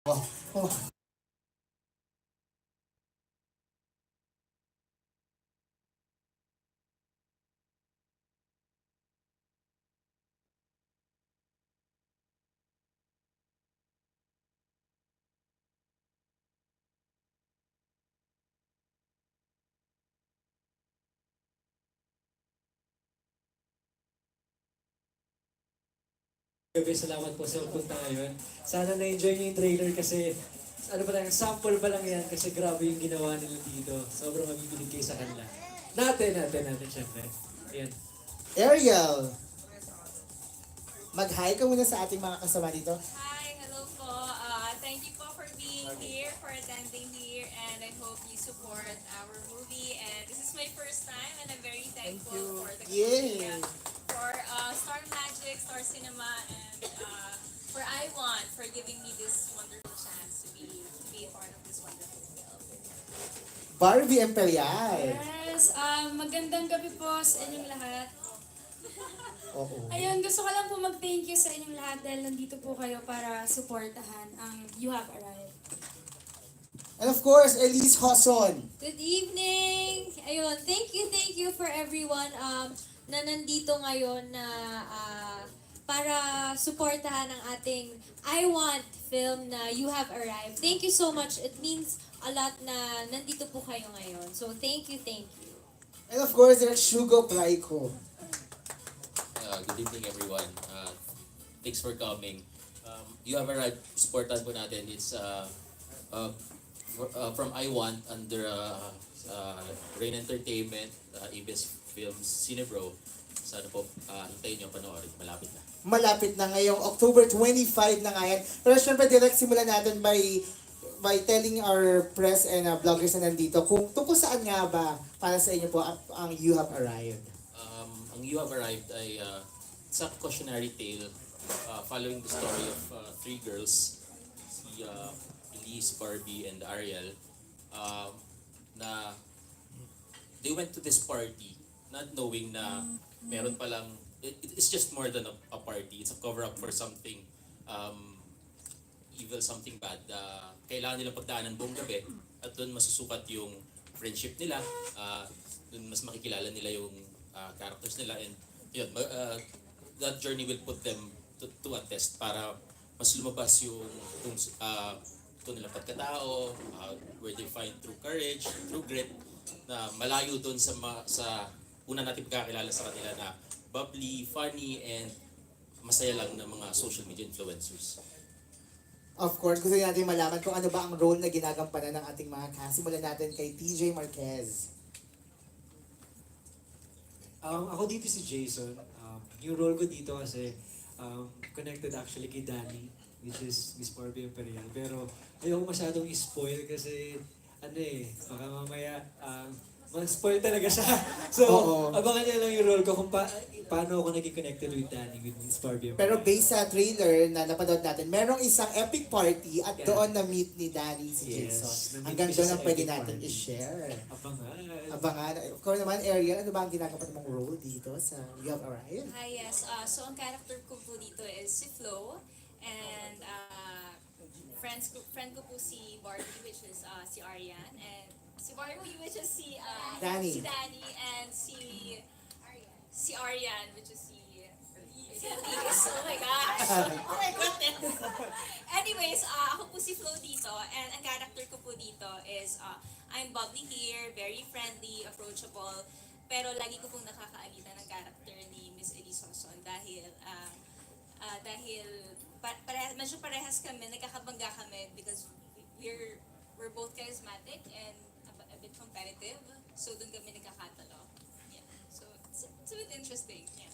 Oh, oh. Gabi, salamat po sa punta ngayon. Sana na-enjoy niyo yung trailer kasi ano pa lang, sample pa lang yan kasi grabe yung ginawa nila dito. Sobrang mabibilig kayo sa kanila. Natin, syempre. Ayan. Ariel, mag-hi ka muna sa ating mga kasama dito. Hi, hello po. Thank you po for being here, for attending here, and I hope you support our movie. And this is my first time, and I'm very thankful for the Yay! for Star Magic, Star Cinema, and for I Want for giving me this wonderful chance to be a part of this wonderful film. Barbie Imperial. Yes, magandang gabi po sa inyong lahat. Oo. Ayun, gusto ko lang po mag-thank you sa inyong lahat dahil nandito po kayo para supportahan ang You Have Arrived. And of course, Elise JOSON. Good evening! Ayun, thank you for everyone na nandito ngayon na para suportahan ang ating I Want film na You Have Arrived. Thank you so much. It means a lot na nandito po kayo ngayon. So, thank you, thank you. And of course, there's Shugo Praiko. Good evening, everyone. Thanks for coming. You have arrived. Supportan po natin. It's from I Want under Rain Entertainment, ABS Films, Cinebro. Sana po hintayin nyo panoorin. Malapit na. Malapit na ngayong October 25 na nga yan. Pero syempre, direct simulan natin by telling our press and vloggers na nandito kung tungkol saan nga ba para sa inyo po ang You Have Arrived. Ang You Have Arrived ay it's a cautionary tale following the story of three girls, si Elise, Barbie, and Ariel, na they went to this party not knowing na meron palang, it's just more than a party. It's a cover-up for something evil, something bad. Kailangan nilang pagdaanan buong gabi at doon masusukat yung friendship nila, doon mas makikilala nila yung characters nila, and yun, that journey will put them to a test para mas lumabas yung kung nilang pagkatao, where they find true courage, true grit, na malayo doon sa una natin pagkakilala sa kanila na bubbly, funny, and masaya lang ng mga social media influencers. Of course, gusto natin malaman kung ano ba ang role na ginagampanan ng ating mga cast. Simulan natin kay TJ Marquez. Ako dito si Jason. Yung role ko dito kasi connected actually kay Danny, which is Miss Barbie Imperial. Pero ayoko masyadong i-spoil kasi baka mamaya mag-spoil talaga siya. So, Oo. abangan niya lang yung role ko kung paano ako naging connected with Danny, with Miss Barbie Imperial. Pero based sa trailer na napanood natin, merong isang epic party at Yeah. doon na-meet ni Danny si Yes, Jason. na-meet Hanggang ko siya doon sa ang pwede epic natin party. i-share. Abangan. Abangan. Ikaw naman, Ariel, ano ba ang ginagawa mong role dito sa You Have Arrived? Hi, yes. So, ang character ko po dito is si Flo. And friend ko po si Barbie, which is si Arian. And si Barbie, which is Danny. si Danny. And si Arian, which is si Elise. Oh my gosh. Oh my goodness. Anyways, ako po si Flo dito. And ang character ko po dito is I'm bubbly here, very friendly, approachable. Pero lagi ko pong nakakaalitan ng character ni Miss Elise Joson dahil medyo parehas kami, nagkakabangga kami because we're both charismatic and a bit competitive. So doon kami nagkakatalo. Yeah. So it's a bit interesting. Yeah.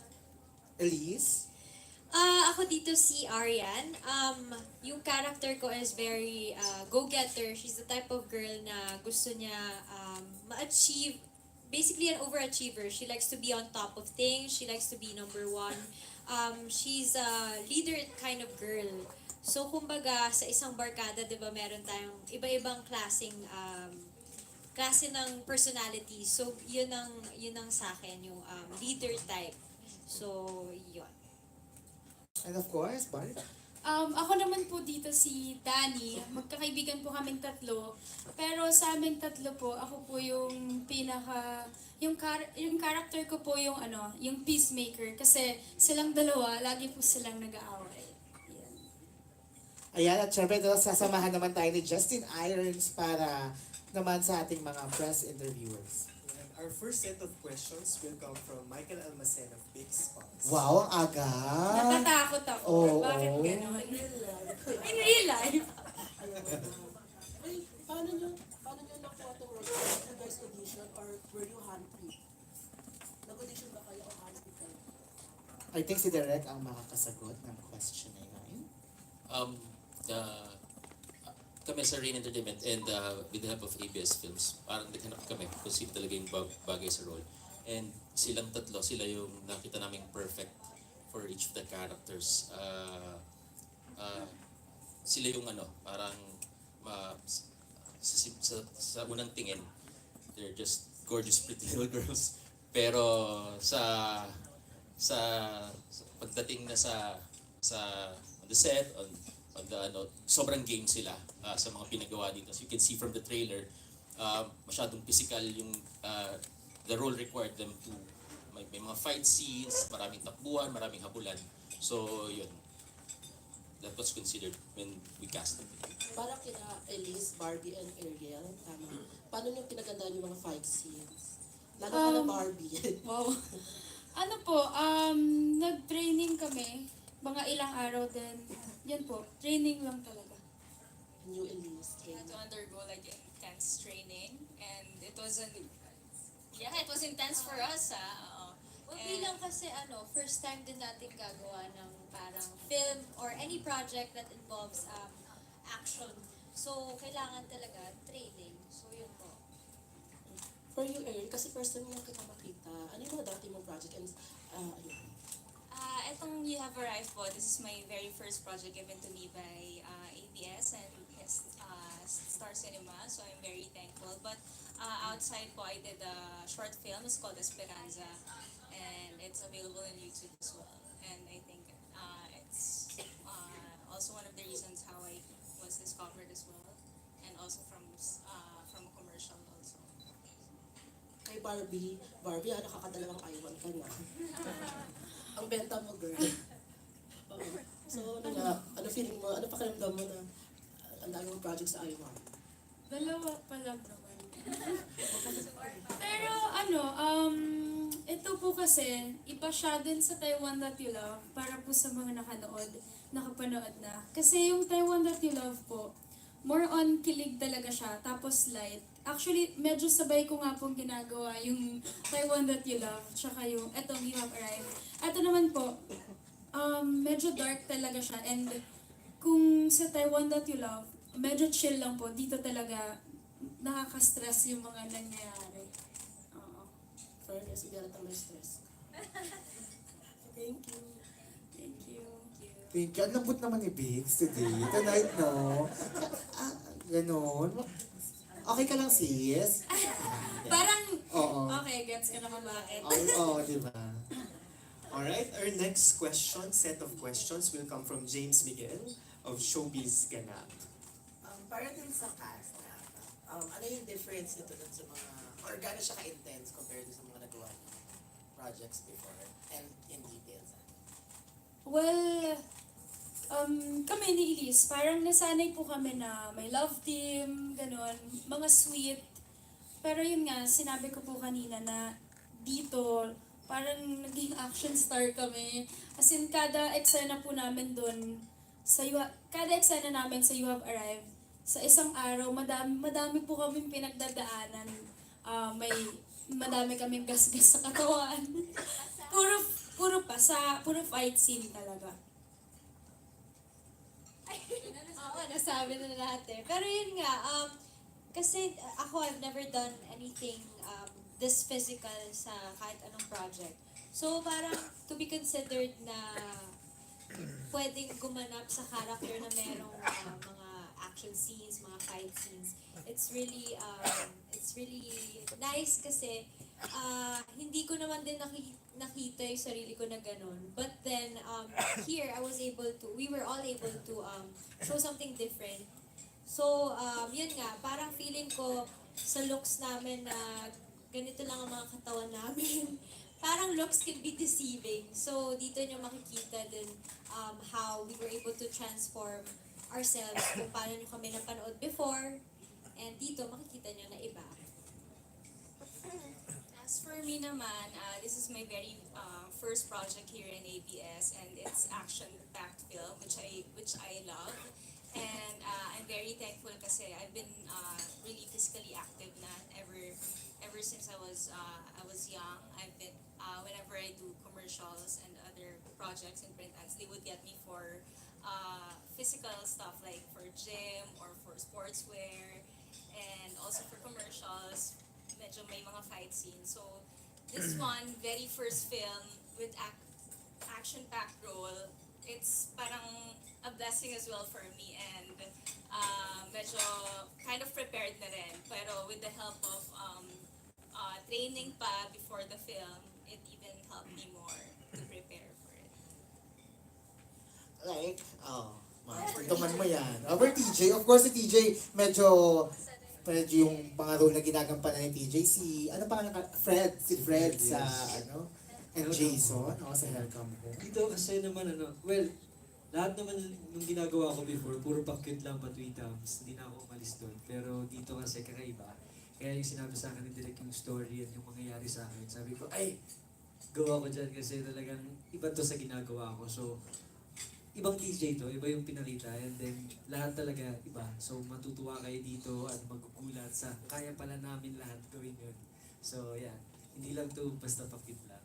Elise? Ako dito si Arian. Yung character ko is very go-getter. She's the type of girl na gusto niya ma-achieve. Basically, an overachiever. She likes to be on top of things. She likes to be number one. She's a leader kind of girl. So, kumbaga, sa isang barkada, di ba, meron tayong iba-ibang klase ng personality. So, yun ang sa akin, yung leader type. So, yun. And of course, Barbie. Ako naman po dito si Danny. Magkakaibigan po kaming tatlo. Pero sa aming tatlo po, ako po yung yung character ko po yung yung peacemaker. Kasi silang dalawa, lagi po silang nag-aaway. Yan. Ayan, at syempre ito, sasamahan naman tayo ni Justin Irons para naman sa ating mga press interviewers. And our first set of questions will come from Michael Almacen of Big Spots. Wow, ang aga! Natatakot ako. Oo. Bakit gano'n? In real life. Ay, paano nyo nakuha itong role? Did you guys audition or were you handpicked? Nag-audition ba kayo o handpicked kayo? I think si Derek ang makakasagot ng question na yun. Kami sa Rain Entertainment and with the help of ABS Films, parang naghanap kami kung sino talaga yung bagay sa role. And silang tatlo, sila yung nakita naming perfect for each of the characters. Sila yung parang sa unang tingin, they're just gorgeous, pretty little girls. Pero sa pagdating na sa on the set, on the sobrang game sila sa mga pinagawa dito. So you can see from the trailer, masyadong physical yung the role required them to may mga fight scenes, maraming takbuhan, maraming habulan. So yun, that was considered when we cast them. Parang kina Elise, Barbie, and Ariel, tama. Paano nyo pinagandaan yung mga fight scenes? Lalo ka na Barbie. Wow. Nag-training kami. Mga ilang araw din. Yan po, training lang talaga. New Elise. We had to undergo like intense training, and it was intense for us. Well, bilang kasi first time din natin gagawa ng parang film or any project that involves action. So, kailangan talaga training. So, yun po. For you, Ariel, kasi first time lang kita makita. Ano yung mga dati mong project? And, ayun. Itong You Have Arrived po, this is my very first project given to me by ABS and Star Cinema, so I'm very thankful. But outside po, I did a short film, it's called Esperanza, and it's available on YouTube as well. And I think it's also one of the reasons how I was discovered as well, and also from a commercial also. Kay Barbie, nakakadalawang iwan ka na. Ang benta mo, girl. So, ano feeling mo, ano pakiramdam mo na ang dami mong project sa iwan? Dalawa pa lang naman. Pero ito po kasi, iba siya din sa Taiwan That You Love para po sa mga nakapanood na. Kasi yung Taiwan That You Love po, more on kilig talaga siya, tapos light. Actually, medyo sabay ko nga pong ginagawa yung Taiwan That You Love, tsaka yung etong You Have Arrived. Ito naman po, medyo dark talaga siya, and kung sa Taiwan That You Love, medyo chill lang po. Dito talaga, nakaka-stress yung mga nangyayari. Oo. Fairness, hindi natin may stress. Thank you. Thank you. Thank you. Ang lambot naman ni Biggs today. Tonight, no? Ganon. Okay ka lang, sis? Parang, Oo. okay, gets ka naman bakit. Oo, di ba? Alright, our next set of questions will come from James Miguel of Showbiz Ganap. Para din sa cast, ano yung difference nito dun sa mga, or gano'n siya ka-intense compared sa mga nagawa niyo projects before and in details? Well, kami ni Elise, parang nasanay po kami na may love team, gano'n, mga sweet. Pero yun nga, sinabi ko po kanina na dito, parang naging action star kami. As in, kada eksena po namin doon, kada eksena namin sa You Have Arrived, sa isang araw, madami po kaming pinagdadaanan. Madami kaming gasgas sa katawan. puro fight scene talaga. Oo, nasabi na natin. Pero yun nga, kasi ako, I've never done anything this physical sa kahit anong project. So, parang to be considered na pwedeng gumanap sa character na merong mga action scenes, mga fight scenes. It's really nice kasi hindi ko naman din nakita yung sarili ko na ganun. But then, here, we were all able to show something different. So, yun nga, parang feeling ko sa looks namin na ganito lang ang mga katawan namin. Parang looks can be deceiving. So, dito nyo makikita din how we were able to transform ourselves kung paano nyo kami napanood before. And dito, makikita nyo na iba. As for me naman, this is my very first project here in ABS, and it's action-packed film, which I love. And I'm very thankful kasi I've been really physically active na ever since I was young. I've been whenever I do commercials and other projects and print ads, they would get me for physical stuff like for gym or for sportswear, and also for commercials. Medyo may mga fight scenes. So this one, very first film with action-packed role, it's parang a blessing as well for me, and medyo kind of prepared na rin. Pero with the help of training pa before the film, it even helped me more to prepare for it. Like, tuman mo yan. Over TJ, of course si TJ, medyo yung mga role na ginagampanan ni TJ, si si Fred sa and Jason, sa Helcom ko. Dito kasi naman well, lahat naman nung ginagawa ko before, puro pa-cute lang, pa-tweetums, hindi na ako umalis doon. Pero dito kasi kakaiba. Kaya yung sinabi sa akin ni Direk yung story at yung mangyayari sa akin, sabi ko, ay, gawa ko dyan kasi talagang iba to sa ginagawa ko. So, ibang DJ to, iba yung pinakita, and then lahat talaga iba. So, matutuwa kayo dito at magugulat sa kaya pala namin lahat gawin yun. So, yeah, hindi lang to basta pa-cute lang.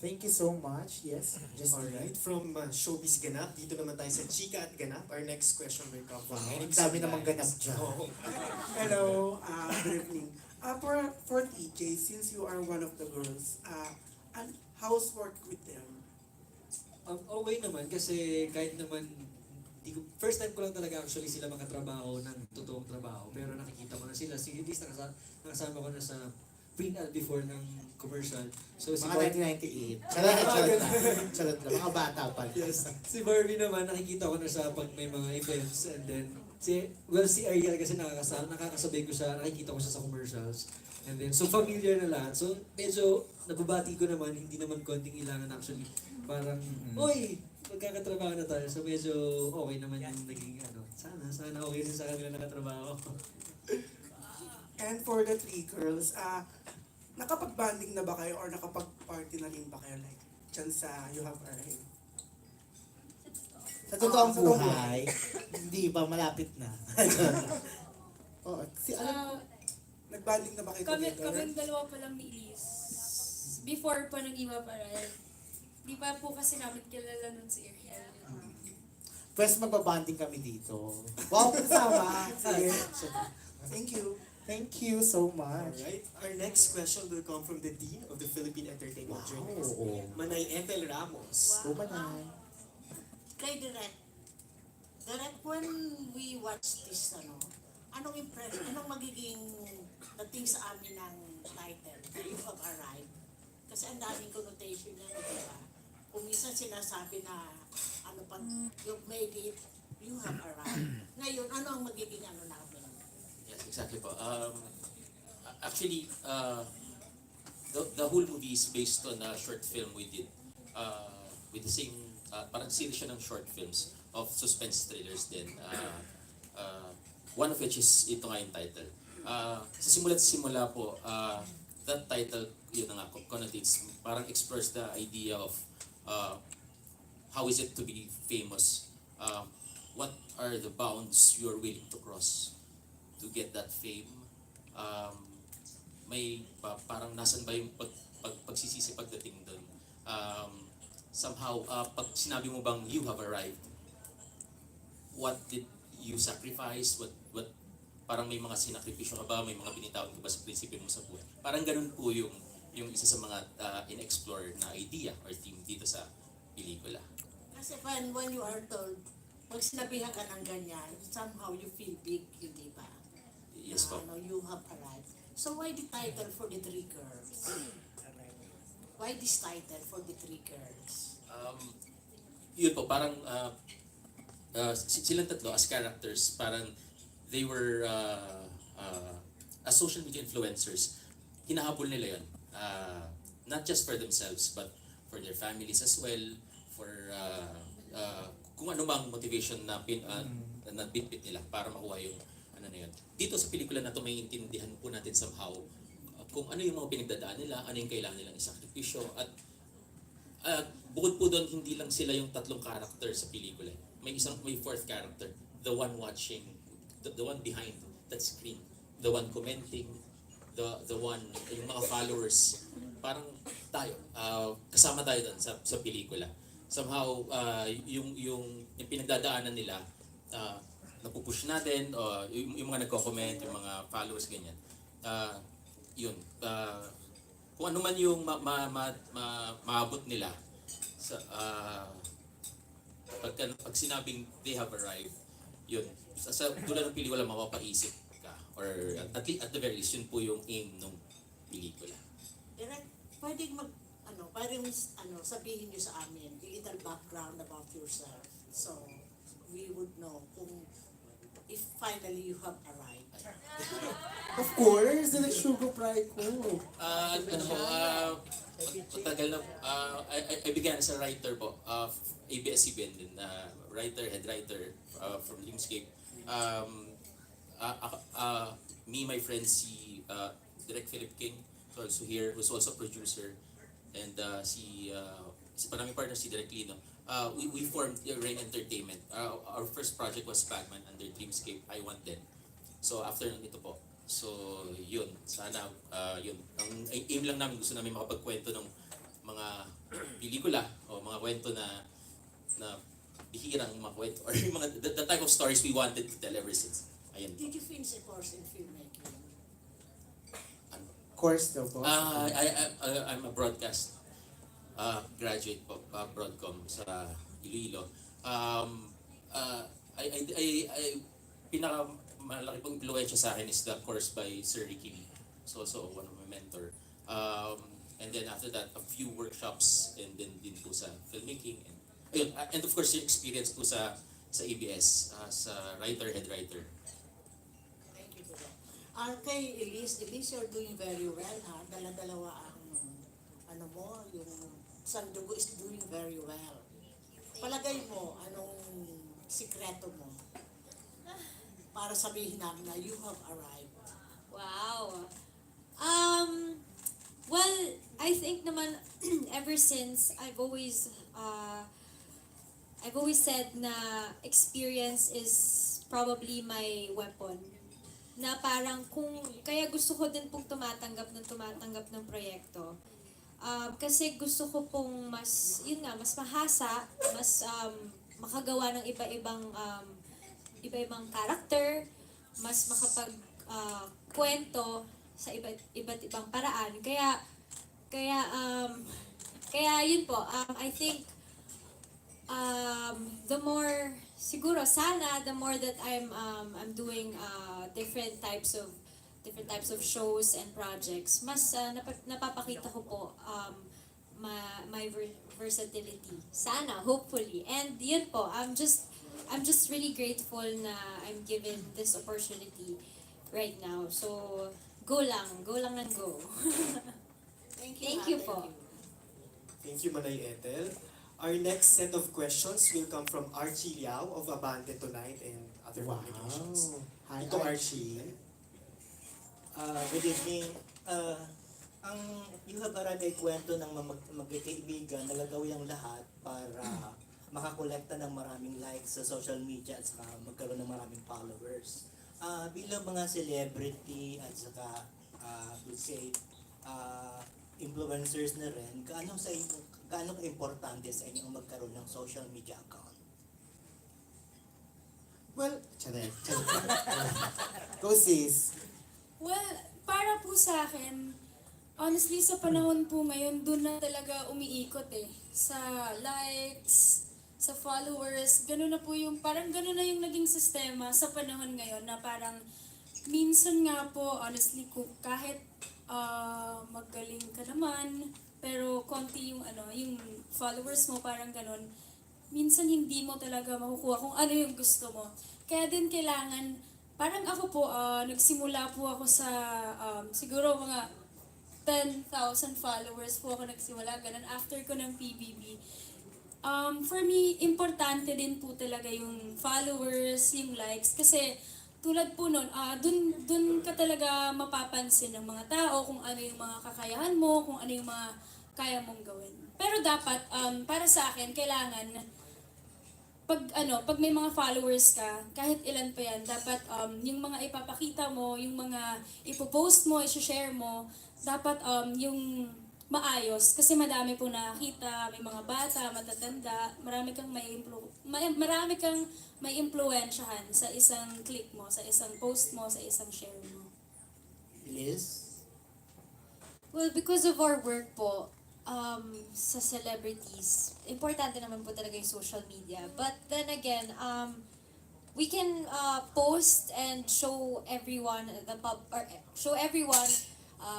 Thank you so much. Yes. Just Alright, from Showbiz Ganap, dito naman tayo sa Chika at Ganap. Our next question will come from Wow, ang Eric dami Sublime. namang ganap dyan. Oo. Hello, good evening. For TJ, since you are one of the girls, and how's work with them? Okay naman kasi kahit naman first time ko lang talaga actually sila makatrabaho ng totoong trabaho, pero nakikita ko na sila, sige, at least nakasama ko na sa print ad before ng commercial. So si Mga 1998. Charot lang. Mga bata pa. Yes. Si Barbie naman, nakikita ko na sa pag may mga events, and then si Ariel kasi nakakasabay ko siya, nakikita ko siya sa commercials. And then, so familiar na lahat. So medyo nababati ko naman, hindi naman konting ilangan actually. Parang, oy, magkakatrabaho na tayo. So medyo okay naman yung naging sana okay din sa kanila nakatrabaho. And for the three girls, nakapag-banding na ba kayo or nakapag-party na rin ba kayo like dyan sa You Have Arrived? Sa totoong buhay, hindi pa, malapit na. Nag-banding na ba kayo together? Kaming dalawa pa lang ni Elise. Before pa ng iba pa rin. Di pa po kasi namin kilala nun si Ariel. First magbabanding kami dito. Wow, kasama. Sige. Thank you. Thank you so much. Alright, our next question will come from the Dean of the Philippine Entertainment Journalists, Oo. Manay Ethel Ramos. Bumanay. Kay Direk, when we watch this, anong impression, anong magiging dating sa amin ng title, You Have Arrived? Kasi ang daming connotation niya, di ba? Kung minsan sinasabi na, pag you've made it, you have arrived. Ngayon, ano ang magiging namin? Yes, exactly po. Actually, the whole movie is based on a short film we did with the same, parang series siya ng short films of suspense thrillers din. One of which is ito nga yung title. Sa simula po, that title, yun na nga, connotates, parang explores the idea of how is it to be famous? What are the bounds you are willing to cross to get that fame? Parang nasan ba yung pagsisisi pagdating doon? Somehow, pag sinabi mo bang you have arrived, what did you sacrifice? What parang may mga sinakripisyo ka ba? May mga binitawan ka ba sa prinsipyo mo sa buhay? Parang ganun po yung isa sa mga in-explore na idea or theme dito sa pelikula. Kasi when you are told, pag sinabihan ka ng ganyan, somehow you feel big, hindi ba? Yes po. You have arrived. So why the title for the three girls? Why this title for the three girls? Yun po, parang silang tatlo as characters, parang they were as social media influencers, hinahabol nila yun. Not just for themselves, but for their families as well, for kung ano bang motivation na na bitbit nila para makuha yung ano na yun. Dito sa pelikula na to may intindihan po natin somehow kung ano yung mga pinagdadaan nila, ano yung kailangan nilang isakripisyo, at bukod po doon, hindi lang sila yung tatlong character sa pelikula. May fourth character, the one watching, the one behind that screen, the one commenting, the one, yung mga followers. Parang tayo, kasama tayo doon sa pelikula. Somehow, yung pinagdadaanan nila, napupush natin, yung mga nagko-comment, yung mga followers, ganyan. Yun, kung ano man yung maabot nila sa pag sinabing they have arrived, yun, sa tulad ng pelikula mapapaisip ka, or at the very least yun po yung aim ng pelikula. Direct, pwedeng pwedeng sabihin niyo sa amin, a little background about yourself. So, we would know kung if finally you have arrived. Of course, the sugar pride ko. Matagal na, I began as a writer po, ABS-CBN din, head writer from Limscape. Me, my friend, si Direk Philip King, who's also here, who's also producer, and si panaming partner si Direk Lino. We formed Rain Entertainment. Our first project was Bagman under Dreamscape, I Want Then. So after nun ito po. So yun, sana yun. Ang aim lang namin, gusto namin makapagkwento ng mga pelikula o mga kwento na bihirang mga kwento or yung mga the type of stories we wanted to tell ever since. Ayun. Did you finish a course in filmmaking? Course daw po. I'm a broadcast graduate po, Broadcom sa Iloilo. Pinakamalaki pong impluwensya sa akin is the course by Sir Ricky Lee. So also one of my mentor. And then after that, a few workshops and then din po sa filmmaking. And of course, yung experience po sa ABS as a head writer. Thank you for that. Kay Elise, you're doing very well, ha? Dala-dalawa ang yung Sandugo is doing very well. Palagay mo, anong sikreto mo para sabihin namin na you have arrived? Wow. Well, I think naman ever since I've always said na experience is probably my weapon. Na parang kaya gusto ko din pong tumatanggap ng proyekto. Kasi gusto ko pong mas mahasa, mas makagawa ng iba-ibang character, mas makapag sa iba't ibang paraan. Kaya yun po, I think the more that I'm doing different types of shows and projects, mas napapakita ko po my versatility. Sana, hopefully. And yun po, I'm just really grateful na I'm given this opportunity right now. So, go lang ng go. Thank you po. Thank you, Manay Ethel. Our next set of questions will come from Archie Liao of Abante Tonight and other publications. Hi, Ito, Archie. Good evening. Ang You Have Arrived ay kwento ng magkakaibigan na gagawin ang lahat para makakolekta ng maraming likes sa social media at saka magkaroon ng maraming followers. Bilang mga celebrity at saka would say influencers na rin, gaano ka-importante sa inyo ang magkaroon ng social media account? Well, go sis. Well, para po sa akin, honestly, sa panahon po ngayon, doon na talaga umiikot sa likes, sa followers, gano'n na po parang gano'n na yung naging sistema sa panahon ngayon na parang minsan nga po, honestly, kahit magaling ka naman, pero konti yung yung followers mo, parang ganun. Minsan hindi mo talaga makukuha kung ano yung gusto mo. Kaya din kailangan, parang ako po, nagsimula po ako sa siguro mga 10,000 followers po ako nagsimula, ganun, after ko ng PBB. For me, importante din po talaga yung followers, yung likes, kasi tulad po nun, dun ka talaga mapapansin ng mga tao kung ano yung mga kakayahan mo, kung ano yung mga kaya mong gawin. Pero dapat, para sa akin, kailangan, pag may mga followers ka, kahit ilan pa yan, dapat yung mga ipapakita mo, yung mga ipopost mo, i-share mo, dapat yung maayos. Kasi madami po nakakita, may mga bata, matatanda, marami kang may impluwensyahan sa isang click mo, sa isang post mo, sa isang share mo. Liz? Well, because of our work po, sa celebrities, importante naman po talaga yung social media. But then again, we can post and show everyone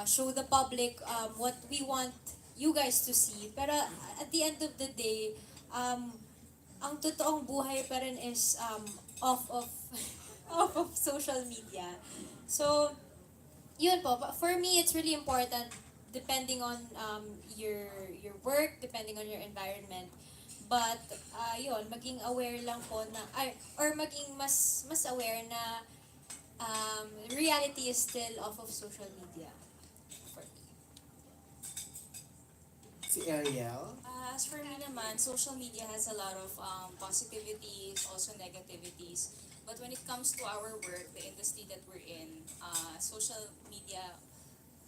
show the public what we want you guys to see. Pero at the end of the day, ang totoong buhay pa rin is off of off of social media. So, yun po. But for me, it's really important depending on your work, depending on your environment. But yun, maging aware lang po na or maging mas aware na reality is still off of social media. For me. Si Ariel? As for me naman, social media has a lot of positivities, also negativities. But when it comes to our work, the industry that we're in, social media,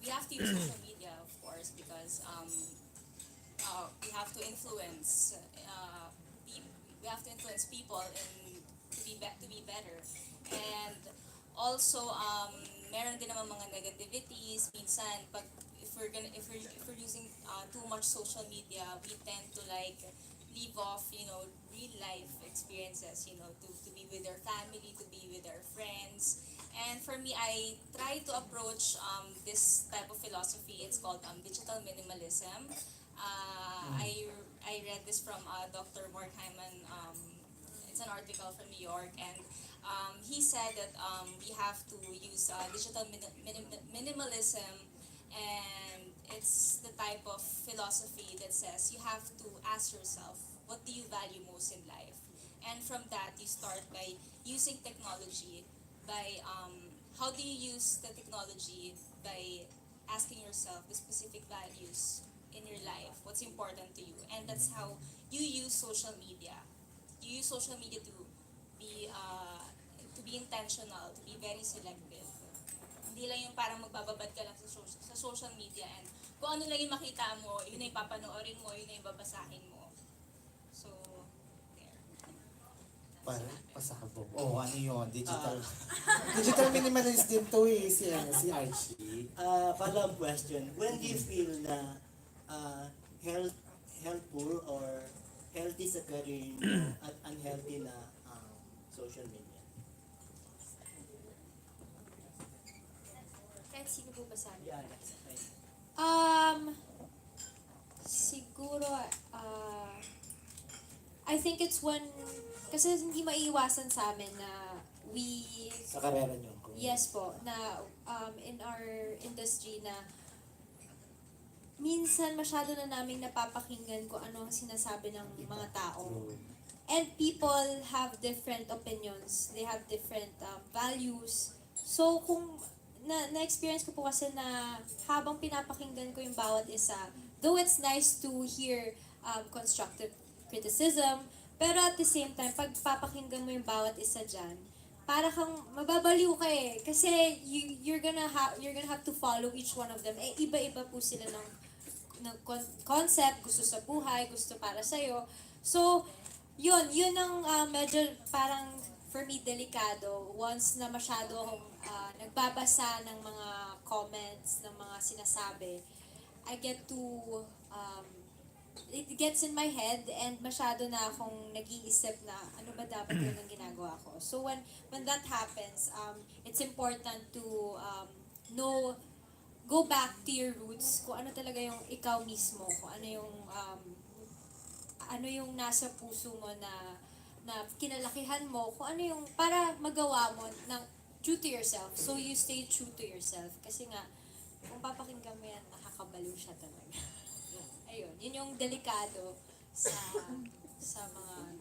we have to use social media, of course, because we have to influence people and to be better. And also, meron din naman mga negativities. Minsan, if we're using too much social media, we tend to leave off, real life experiences, to be with our family, to be with our friends. And for me, I try to approach this type of philosophy. It's called digital minimalism. I read this from Dr. Morkheimer. It's an article from New York, and he said that we have to use digital minimalism, and it's the type of philosophy that says you have to ask yourself, what do you value most in life? And from that, you start by using technology, by how do you use the technology by asking yourself the specific values in your life, what's important to you, and that's how you use social media. You use social media to be intentional, to be very selective. Hindi lang yung parang magbababad ka lang sa social media and kung ano lang yung makita mo, yun na yung papanoorin mo, yun na yung babasahin mo. So, there. Parang pasabog. Ano yun? Digital. Digital minimalist din to si Archie. Follow-up question. When do you feel na helpful or healthy sa career mo at unhealthy na social media? Kahit sino po ba sa amin? Yeah, that's right. Siguro, I think it's when, kasi hindi maiiwasan sa amin na Sa karera nyo? yes po, na in our industry na minsan masyado na naming napapakinggan kung ano ang sinasabi ng mga tao. And people have different opinions. They have different values. So, kung na-experience ko po kasi na habang pinapakinggan ko yung bawat isa, though it's nice to hear constructive criticism, pero at the same time, pag papakinggan mo yung bawat isa dyan, para kang mababaliw ka eh. Kasi you're gonna have to follow each one of them. Iba-iba po sila ng concept, gusto sa buhay, gusto para sa'yo. So, yun ang medyo parang for me delikado once na masyado akong nagbabasa ng mga comments, ng mga sinasabi. I get to, it gets in my head and masyado na akong nag-iisip na ano ba dapat yun ang ginagawa ko. So when that happens, it's important to know go back to your roots, kung ano talaga yung ikaw mismo, kung ano yung nasa puso mo na kinalakihan mo, kung ano yung para magawa mo ng true to yourself. So you stay true to yourself. Kasi nga, kung papakinggan mo yan, nakakabaliw siya talaga. Ayun, yun yung delikado sa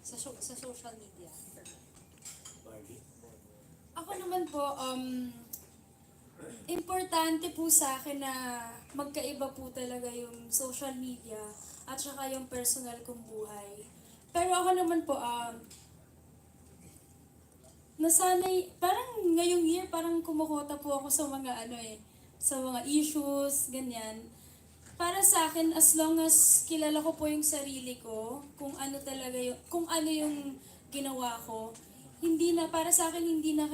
social media. Barbie? Ako naman po, importante po sa akin na magkaiba po talaga yung social media at saka yung personal kong buhay. Pero ako naman po, nasanay, parang ngayong year, parang kumukota po ako sa mga sa mga issues, ganyan. Para sa akin, as long as kilala ko po yung sarili ko, kung ano yung ginawa ko, para sa akin, hindi na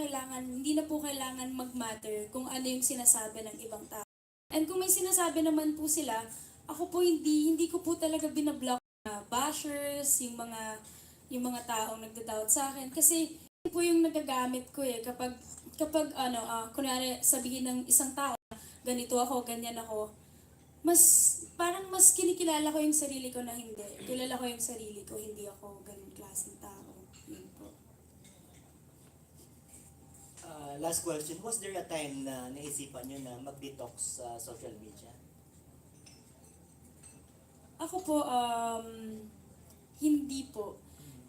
po kailangan mag-matter kung ano yung sinasabi ng ibang tao. And kung may sinasabi naman po sila, ako po hindi ko po talaga binablock na bashers, yung mga taong nagda-doubt sa akin. Kasi yun po yung nagagamit ko kapag kunwari sabihin ng isang tao, ganito ako, ganyan ako, parang mas kinikilala ko yung sarili ko na hindi. Kilala ko yung sarili ko, hindi ako ganun klaseng tao. Yun po. Last question, was there a time na naisipan nyo na mag-detox sa social media? Ako po, hindi po.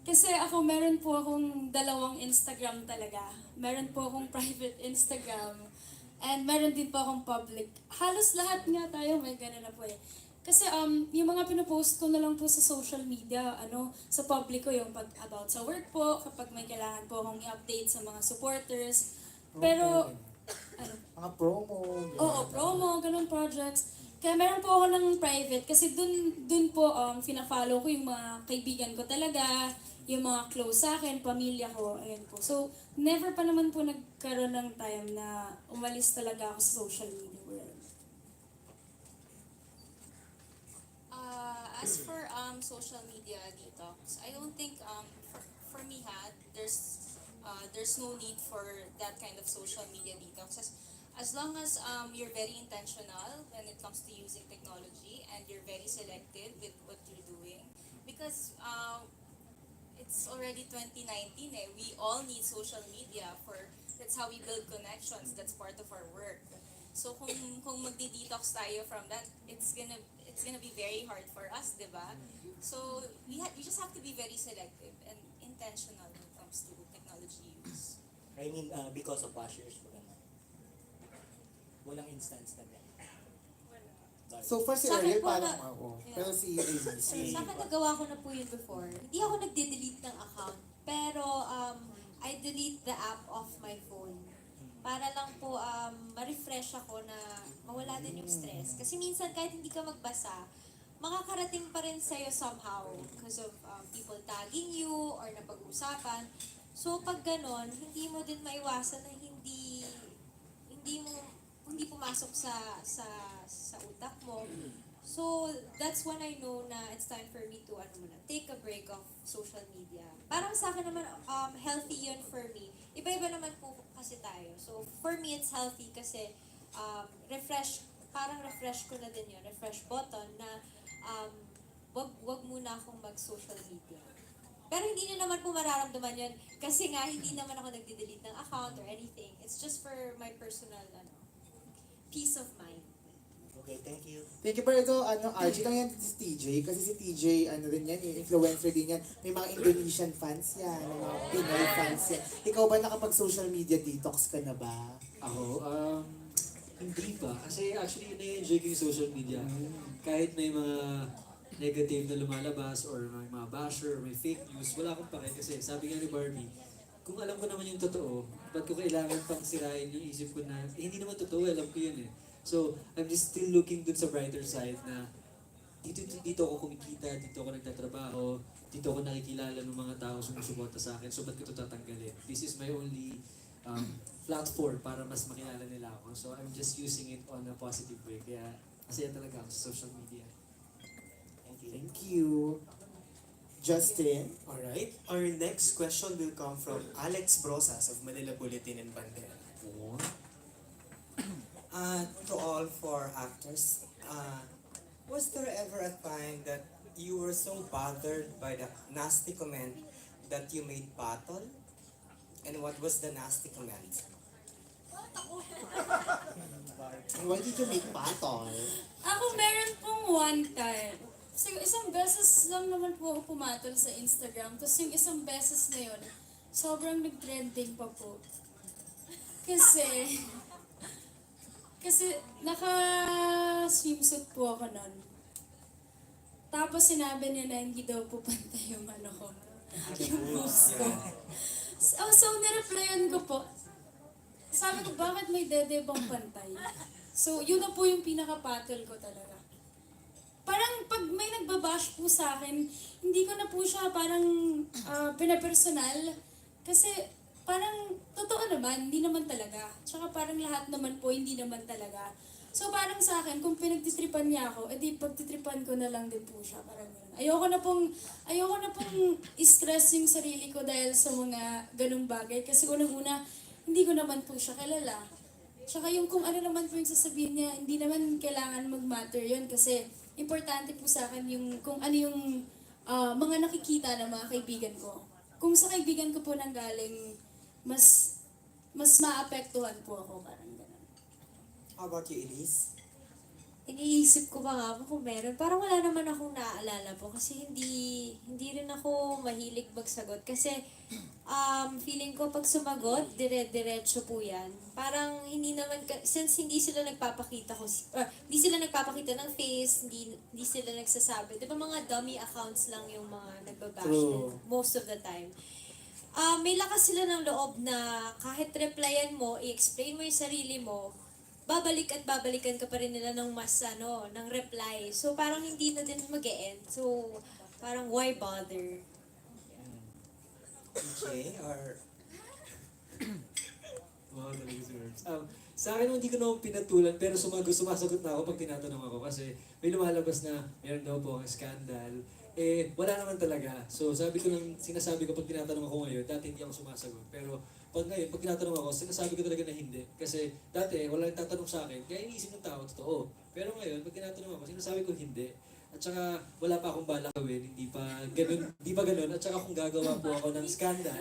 Kasi meron po akong dalawang Instagram talaga. Meron po akong private Instagram. And meron din po akong public. Halos lahat nga tayo may gano'n na po eh. Kasi yung mga pinopost ko na lang po sa social media, sa public ko, yung about sa work po, kapag may kailangan po akong i-update sa mga supporters. Pero, Mga promo. oo, promo, ganun projects. Kaya meron po ako ng private kasi dun po fina-follow ko yung mga kaibigan ko talaga, yung mga close sa akin, pamilya ko, ayun po. So, never pa naman po nagkaroon ng time na umalis talaga ako sa social media world. As for social media detox, I don't think for me there's no need for that kind of social media detox. As long as you're very intentional when it comes to using technology and you're very selective with what you're doing, because it's already 2019 eh. We all need social media that's how we build connections. That's part of our work. So kung magdi-detox tayo from that, it's gonna be very hard for us, 'di ba? So we just have to be very selective and intentional when it comes to technology use. I mean, because of bashers, walang instance na gano'n. So far si Sa akin Ariel po parang na- oo. Yeah. Pero si Sa akin nagawa ko na po yun before. Hindi ako nagde-delete ng account. Pero I delete the app off my phone. Para lang po ma-refresh ako na mawala din yung stress. Kasi minsan kahit hindi ka magbasa, makakarating pa rin sa'yo somehow because of people tagging you or napag-uusapan. So pag ganon, hindi mo din maiwasan na hindi pumasok sa utak mo. So, that's when I know na it's time for me to take a break of social media. Parang sa akin naman, healthy yun for me. Iba-iba naman po kasi tayo. So, for me, it's healthy kasi parang refresh ko na din yun, refresh button na wag muna akong mag-social media. Pero hindi na naman po mararamdaman yun kasi nga hindi naman ako nagde-delete ng account or anything. It's just for my personal peace of mind. Okay, thank you. Thank you, pero ito, RG lang yan si TJ, kasi si TJ, rin yan, influencer din yan. May mga Indonesian fans yan, may mga Pinoy fans yan. Ikaw ba nakapag-social media detox ka na ba? Ako, hindi pa. Kasi actually, na-enjoy ko yung social media. Kahit may mga negative na lumalabas or may mga basher or may fake news, wala akong pake kasi sabi nga ni Barbie, kung alam ko naman yung totoo, ba't ko kailangan pang sirain yung isip ko na, hindi naman totoo, alam ko yun eh. So, I'm just still looking dun sa brighter side na dito ako kumikita, dito ako nagtatrabaho, dito ako nakikilala ng mga tao sumusuporta sa akin, so ba't ko ito tatanggalin? This is my only platform para mas makilala nila ako. So, I'm just using it on a positive way. Kaya, masaya talaga ako sa social media. Thank you. Thank you. Justin? Alright, our next question will come from Alex Brosas of Manila Bulletin and Bandera. To all four actors, was there ever a time that you were so bothered by the nasty comment that you made battle? And what was the nasty comment? Why did you make battle? Ako meron pong one time. Kasi isang beses lang naman po ako pumatol sa Instagram. Tapos yung isang beses na yun, sobrang nag-trending pa po. Kasi naka-swimsuit po ako nun. Tapos sinabi niya na hindi daw po pantay yung ano ko. Yung boobs ko. So nireplyan ko po. Sabi ko, bakit may dede bang pantay? So, yun na po yung pinaka-battle ko talaga. Parang pag may nagbabash po sa akin, hindi ko na po siya parang pinapersonal. Kasi parang totoo naman, hindi naman talaga. Tsaka parang lahat naman po, hindi naman talaga. So parang sa akin, kung pinagtitripan niya ako, edi pagtitripan ko na lang din po siya. Parang ganun. Ayoko na pong i-stress yung sarili ko dahil sa mga ganung bagay. Kasi unang-una, hindi ko naman po siya kilala. Tsaka yung kung ano naman po yung sasabihin niya, hindi naman kailangan mag-matter yun. Kasi importante po sa akin yung kung ano yung mga nakikita ng mga kaibigan ko. Kung sa kaibigan ko po nang galing, mas maapektuhan po ako. Parang ganun. How about you, Elise? Iniisip ko pa nga po kung meron. Parang wala naman akong naaalala po kasi hindi rin ako mahilig magsagot. Kasi feeling ko pag sumagot, dire-diretso po yan. Parang hindi naman, since hindi sila nagpapakita hindi sila nagpapakita ng face, hindi sila nagsasabi. Di ba mga dummy accounts lang yung mga nagbabash True. most of the time. May lakas sila ng loob na kahit replyan mo, i-explain mo yung sarili mo, babalik at babalikan ka pa rin nila ng ng reply. So, parang hindi na din mag-e-end. So, parang why bother? DJ or Wow, talaga si Herbs. Sa akin, hindi ko naman pinatulan, pero sumasagot na ako pag tinatanong ako kasi may lumalabas na meron daw po ang scandal. Wala naman talaga. So, sinasabi ko pag tinatanong ako ngayon, dati hindi ako sumasagot. Pero pag ngayon, pag tinatanong ako, sinasabi ko talaga na hindi. Kasi dati, wala nang tatanong sa akin, kaya iniisip ng tao, totoo. Pero ngayon, pag tinatanong ako, sinasabi ko hindi. At saka, wala pa akong balak gawin, hindi pa ganun. At saka kung gagawa po ako ng scandal,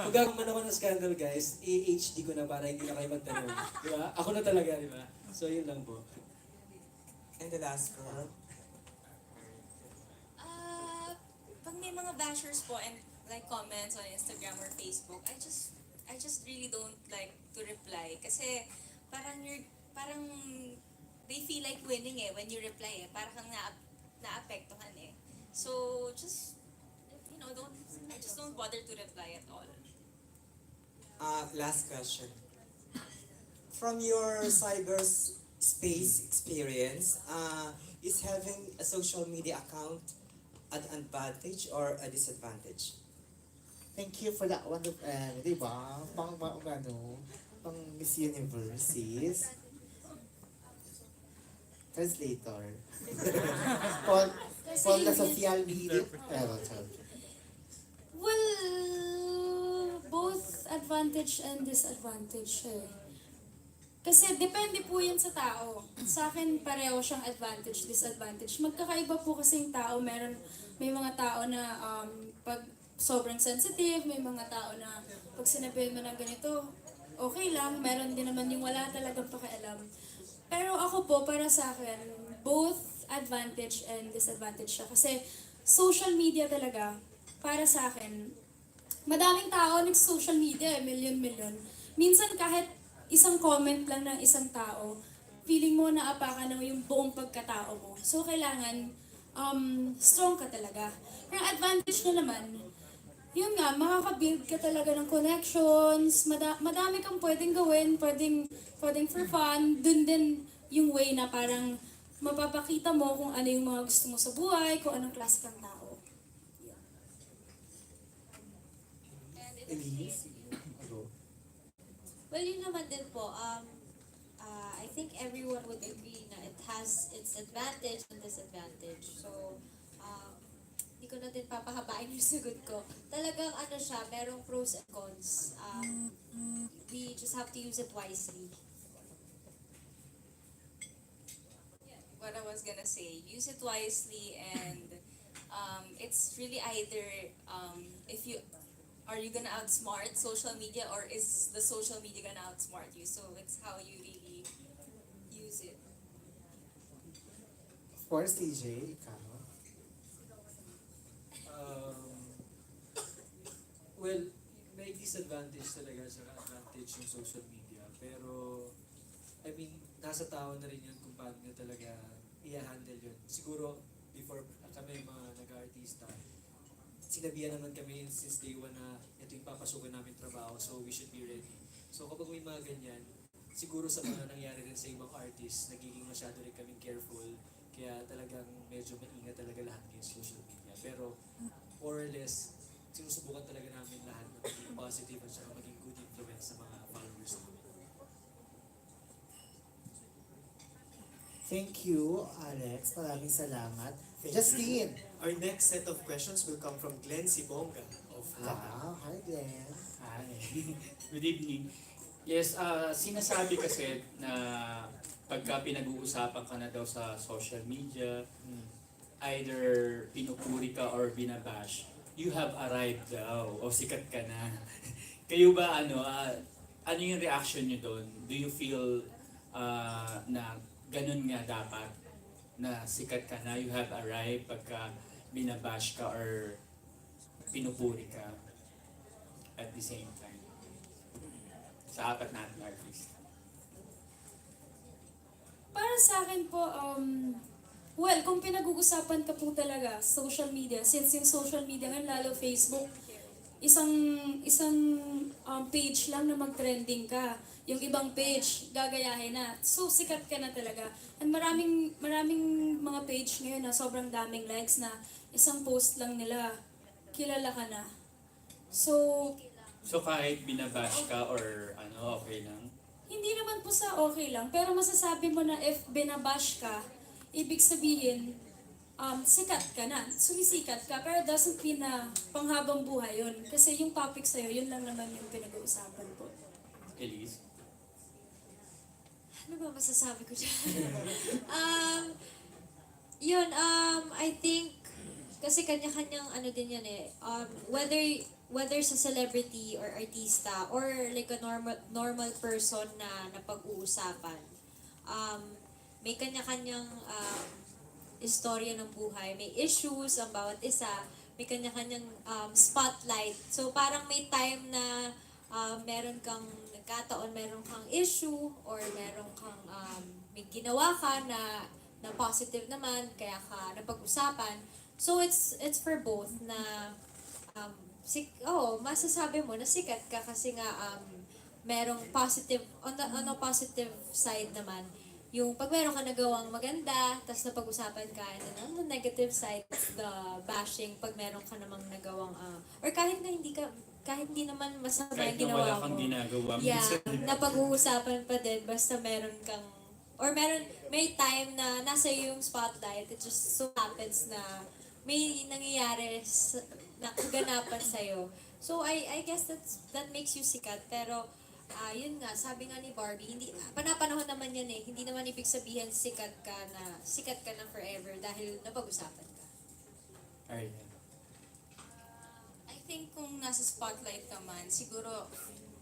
kung gagawa man ako ng scandal, guys, i-HD ko na para hindi na kayo magtanong. Di ba? Ako na talaga, di ba? So, yun lang po. and the last girl? Pag may mga bashers po and like comments on Instagram or Facebook, I just really don't like to reply kasi parang they feel like winning when you reply parang kang naapektuhan So just I just don't bother to reply at all. Last question. From your cyberspace experience, is having a social media account an advantage or a disadvantage? Thank you for that one. Di ba? Pang Miss Universe is translator. Paul na social media. Well, both advantage and disadvantage Kasi depende po yan sa tao. Sa akin, pareho siyang advantage, disadvantage. Magkakaiba po kasi yung tao. May mga tao na pag sobrang sensitive, may mga tao na pag sinabi mo na ganito, okay lang. Meron din naman yung wala talagang pakialam. Pero ako po, para sa akin, both advantage and disadvantage siya. Kasi social media talaga, para sa akin, madaming tao nag-social media, million. Minsan kahit isang comment lang ng isang tao, feeling mo na apakan na yung buong pagkatao mo. So, kailangan strong ka talaga. Pero advantage na naman, yun nga, makaka-build ka talaga ng connections, madami kang pwedeng gawin, pwedeng for fun, dun din yung way na parang mapapakita mo kung ano yung mga gusto mo sa buhay, kung anong klase kang tao. Elise? Well, yun naman din po. I think everyone would agree na it has its advantage and disadvantage. So, hindi ko na din papahabain yung sagot ko. Talagang siya, merong pros and cons. We just have to use it wisely. what I was gonna say. Use it wisely, and it's really either if you are you gonna outsmart social media, or is the social media gonna outsmart you? So it's how you really use it. Of course, TJ, ikaw. Um, well, may disadvantage talaga sa advantage yung social media. Pero, I mean, nasa tao na rin yun kung paano nyo talaga i-handle yun. Siguro, before kami mga nag-artista, sinabihan naman kami since day one na ito yung papasukan namin trabaho, so we should be ready. So kapag may mga ganyan, siguro sa mga nangyari rin sa ibang artists, nagiging masyado rin kaming careful, kaya talagang medyo maingat talaga lahat ngayon sa social media. Pero more or less, sinusubukan talaga namin lahat na maging positive at saka maging good influence sa mga followers namin. Thank you, Alex. Maraming salamat. Thank Justine. Our next set of questions will come from Glenn Sibonga of Lata. Wow, hi Glenn. Hi. Good evening. Yes, sinasabi kasi na pagka pinag-uusapan ka na daw sa social media, either pinupuri ka or binabash, you have arrived daw o sikat ka na. Kayo ba ano yung reaction nyo doon? Do you feel na ganun nga dapat? Na sikat ka na, you have arrived pagka binabash ka or pinupuri ka at the same time sa apat natin artist. Para sa akin po, well, kung pinag-uusapan ka po talaga, social media, since yung social media ngayon, lalo Facebook, isang page lang na mag-trending ka. Yung ibang page, gagayahin na. So, sikat ka na talaga. And maraming mga page ngayon na sobrang daming likes na isang post lang nila, kilala ka na. So, Kahit binabash ka or okay lang? hindi naman po sa okay lang, pero masasabi mo na if binabash ka, ibig sabihin, sikat ka na, sumisikat ka, pero doesn't mean na panghabang buhay yun. Kasi yung topic sa'yo, yun lang naman yung pinag-uusapan po. Elise? Ano ba masasabi ko dyan? I think, kasi kanya-kanyang din yan eh. Whether sa celebrity or artista or like a normal person na napag-uusapan, may kanya-kanyang istorya ng buhay, may issues ang bawat isa, may kanya-kanyang spotlight. So parang may time na meron kang nagkataon, meron kang issue or meron kang may ginawa ka na positive naman, kaya ka napag-usapan. So it's for both na masasabi mo na sikat ka kasi nga merong positive, on the positive side naman, yung pag meron ka nagawang maganda, tapos napag-usapan ka, and then on the negative side, the bashing, pag meron ka namang nagawang, or kahit hindi naman masama Kahit yung na ginawa wala mo. kang ginagawa. Yeah, napag-uusapan pa din, basta meron kang, or may time na nasa iyo yung spotlight, it just so happens na may nangyayari na kaganapan sa'yo. So, I guess that makes you sikat. Pero, yun nga, sabi nga ni Barbie, hindi, panapanahon naman yan eh. Hindi naman ibig sabihin sikat ka na forever dahil napag-usapan ka. Alright. I think kung nasa spotlight ka man, siguro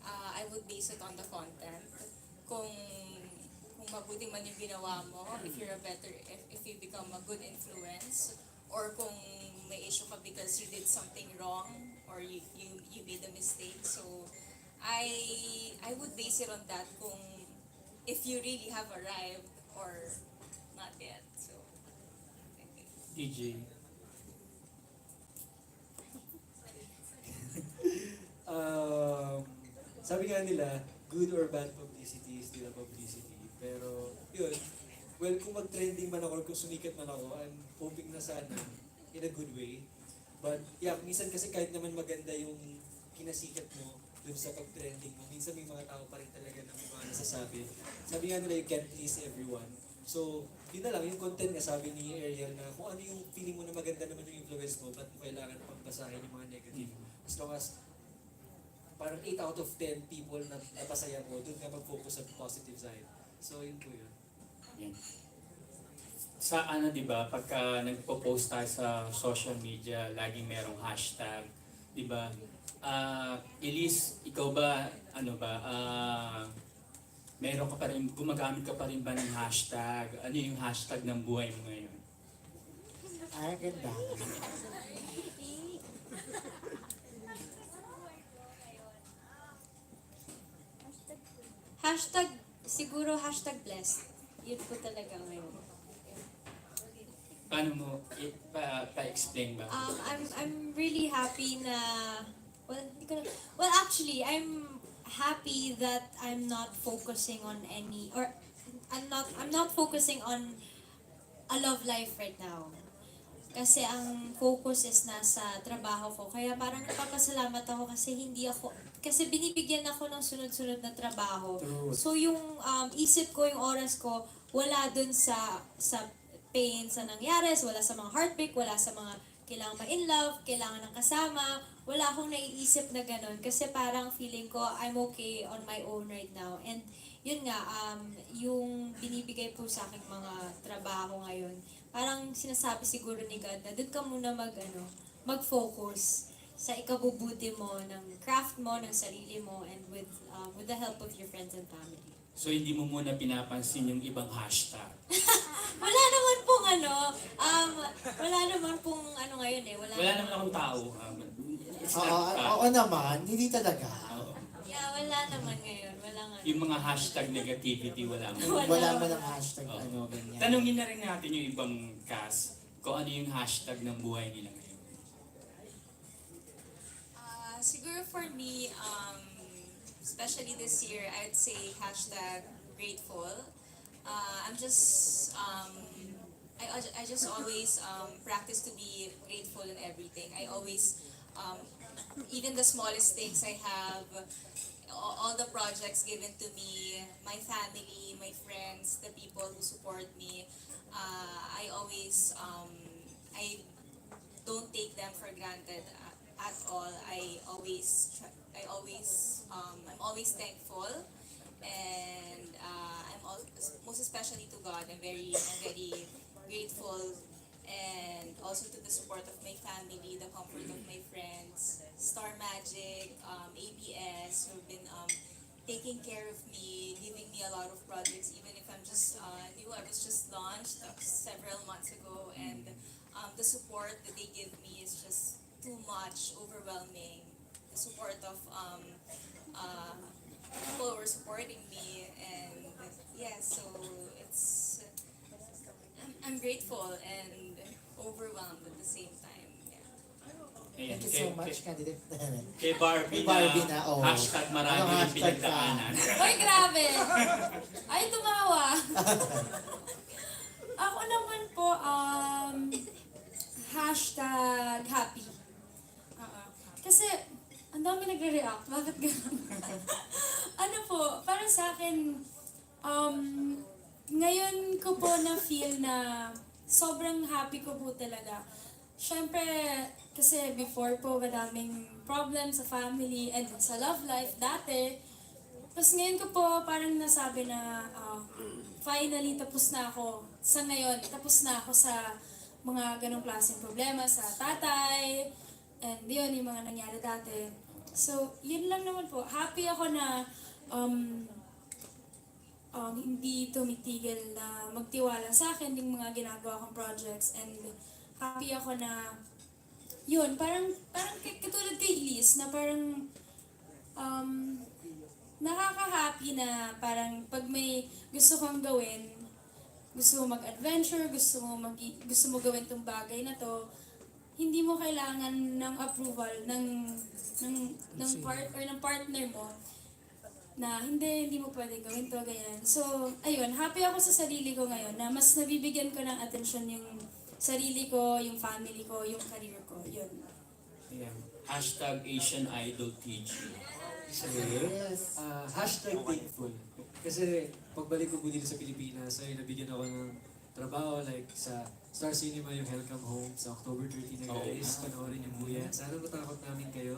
I would base it on the content. Kung mabuti man yung ginawa mo, if you become a good influence, or kung may issue ka because you did something wrong or you made a mistake. So I would base it on that kung if you really have arrived or not yet. So DJ? Sabi nga nila, good or bad publicity is still a publicity. Pero yun, well, kung mag-trending man ako or kung sumikat man ako, I'm hoping na sana in a good way. But yeah, minsan kasi kahit naman maganda yung kinasikat mo dun sa pag-trending mo, minsan may mga tao pa rin talaga na may mga nasasabi. Sabi nga nila, you can't please everyone. So, yun na lang, yung content nga sabi ni Ariel na kung ano yung feeling mo na maganda naman yung influence mo, ba't mo kailangan pang basahin yung mga negative. As long as parang 8 out of 10 people na napasaya mo, dun ka mag-focus sa positive side. So, yun po yun. Yan. sa ano 'di ba, pagka nagpo-post tayo sa social media, laging merong hashtag, 'di ba? Elise, ikaw ba meron ka pa rin, gumagamit ka pa rin ba ng hashtag? Ano yung hashtag ng buhay mo ngayon? Ay, ganda. Hashtag, siguro hashtag blessed. Yun po talaga ngayon. Paano mo pa-explain ba? I'm really happy na, well, hindi ko na, well actually, I'm happy that I'm not focusing on any, or I'm not focusing on a love life right now. Kasi ang focus is nasa trabaho ko. Kaya parang nagpapasalamat ako kasi binibigyan ako ng sunod-sunod na trabaho. True. So yung isip ko, yung oras ko, wala dun sa pain sa nangyari, wala sa mga heartbreak, wala sa mga kailangan ma-in love, kailangan ng kasama. Wala akong naiisip na ganun. Kasi parang feeling ko, I'm okay on my own right now. And yun nga, yung binibigay po sa aking mga trabaho ngayon, parang sinasabi siguro ni God na doon ka muna mag-focus sa ikabubuti mo, ng craft mo, ng sarili mo, and with the help of your friends and family. So hindi mo muna pinapansin yung ibang hashtag? Wala naman pong wala naman pong ngayon eh. Wala naman akong tao. It's not, Oo naman, hindi talaga. Yeah, wala naman ngayon. Wala nga. Yung mga hashtag negativity, wala mo. Wala man ang hashtag, Oo. ganyan. Tanungin na rin natin yung ibang cast kung ano yung hashtag ng buhay nila ngayon. Siguro for me, especially this year, I'd say hashtag grateful. I'm just, I just always practice to be grateful in everything. I always, even the smallest things I have, all the projects given to me, my family, my friends, the people who support me, I always, I don't take them for granted at all. I'm always thankful, and most especially to God. I'm very grateful, and also to the support of my family, the comfort of my friends, Star Magic, ABS, who've been taking care of me, giving me a lot of projects, even if I'm just new. I was just launched several months ago, and the support that they give me is just too much, overwhelming. The support of people who are supporting me, and yeah, so I'm grateful and overwhelmed at the same time. Yeah. Thank you so much, candidate. Kay Barbie, Kay Barbie na, oh. hashtag marami Anong rin hashtag ka? pinagdaanan. Ay, grabe! Ay, tumawa! Ako naman po, hashtag happy. Kasi, ang dami nagre-react. Bakit gano'n? Ano po, parang sa akin, ngayon ko po na-feel na sobrang happy ko po talaga. Siyempre, kasi before po, madaming problems sa family and sa love life dati. Tapos ngayon ko po parang nasabi na finally tapos na ako. Sa ngayon, tapos na ako sa mga ganong klaseng problema sa tatay. And yun, yung mga nangyari dati. So, yun lang naman po. Happy ako na hindi tumitigil na magtiwala sa akin yung mga ginagawa kong projects. And happy ako na yun, parang katulad kay Elise na parang nakaka-happy na parang pag may gusto kang gawin, gusto mo mag-adventure, gusto mo gawin tong bagay na to, hindi mo kailangan ng approval ng partner mo na hindi mo pwede gawin to, ganyan. So, ayun, happy ako sa sarili ko ngayon na mas nabibigyan ko ng atensyon yung sarili ko, yung family ko, yung career ko, yun. Ayan. Hashtag Asian Idol TG. Yes. Hashtag thankful. Kasi pagbalik ko po dito sa Pilipinas, ay nabigyan ako ng trabaho like sa Star Cinema yung Welcome Home sa October 13 na guys. Panoorin niyo po yan. Sana matakot namin kayo.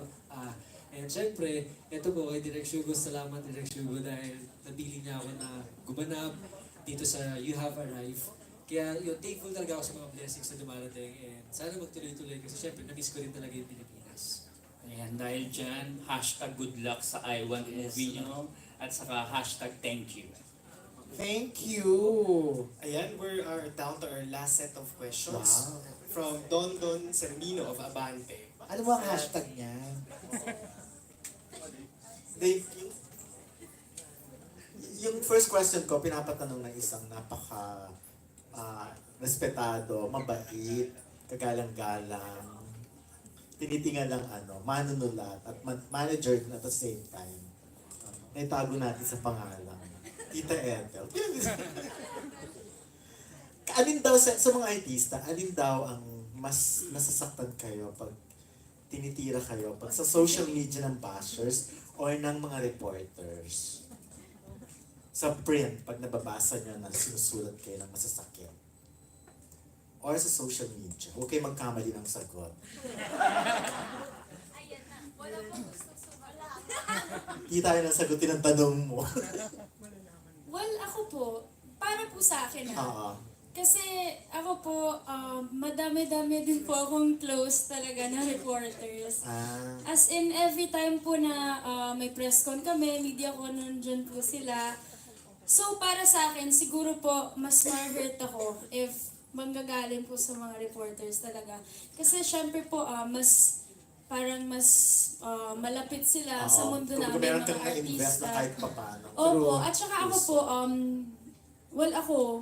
And syempre, ito po kay Direk Shugo, salamat Direk Shugo dahil napili niya ako na gumanap dito sa You Have Arrived. Kaya yun, thankful talaga ako sa mga blessings na dumarating and sana magtuloy-tuloy kasi syempre na-miss ko rin talaga yung Pilipinas. Ayan, dahil dyan, hashtag good luck sa I Want movie nyo at saka hashtag thank you. Thank you. Ayan, we are down to our last set of questions Wow. from Don Sermino of Abante. Ano ba ang hashtag niya? Dave, yung first question ko, pinapatanong ng isang respetado, mabait, kagalang-galang, tinitingan lang manunulat at manager at the same time. Naitago natin sa pangalan. Tita Ethel. Alin daw sa mga artista, alin daw ang mas nasasaktan kayo pag tinitira kayo pag sa social media ng bashers or ng mga reporters? Sa print, pag nababasa nyo na sinusulat kayo ng masasakit. Or sa social media. Huwag kayo magkamali ng sagot. Ayan na. Wala pong gusto sumala. Hindi tayo nang sagutin ang tanong mo. Well, ako po, para po sa akin Oo. Kasi ako po, madami-dami din po akong close talaga na reporters. As in, every time po na may press con kami, media con, nandyan po sila. So, para sa akin, siguro po, mas ma-hurt ako if manggagaling po sa mga reporters talaga. Kasi syempre po, parang mas malapit sila sa mundo Kung namin, meron mga kang na-invest na artista. kahit paano. Opo, at saka ako po, well ako,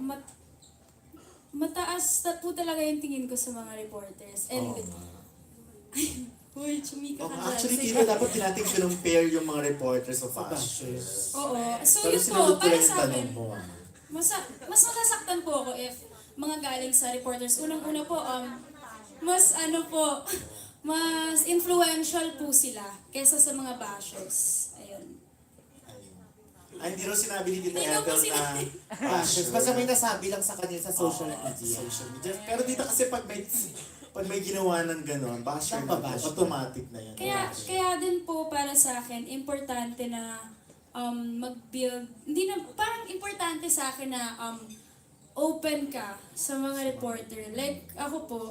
mataas po talaga yung tingin ko sa mga reporters. And, uy, chumika ka dyan. Actually, dito dapat tinating compare yung mga reporters of bashers. Oo. So Pero yun po, sinunod ko para lang yung sa akin, tanong mo. mas masasaktan po ako if mga galing sa reporters. Unang-una po, mas mas influential po sila kesa sa mga bashers. Ayun. Ay, hindi rin sinabi ni Tita Hindi ko po Ethel na sinabi. bashers. Basta may nasabi lang sa kanya sa social Oo, media. social media. Pero dito kasi pag may ginawa ng gano'n, basher na Babash. automatic na yan. Kaya din po para sa akin, importante na mag-build, hindi na, parang importante sa akin na open ka sa mga reporter. Like ako po,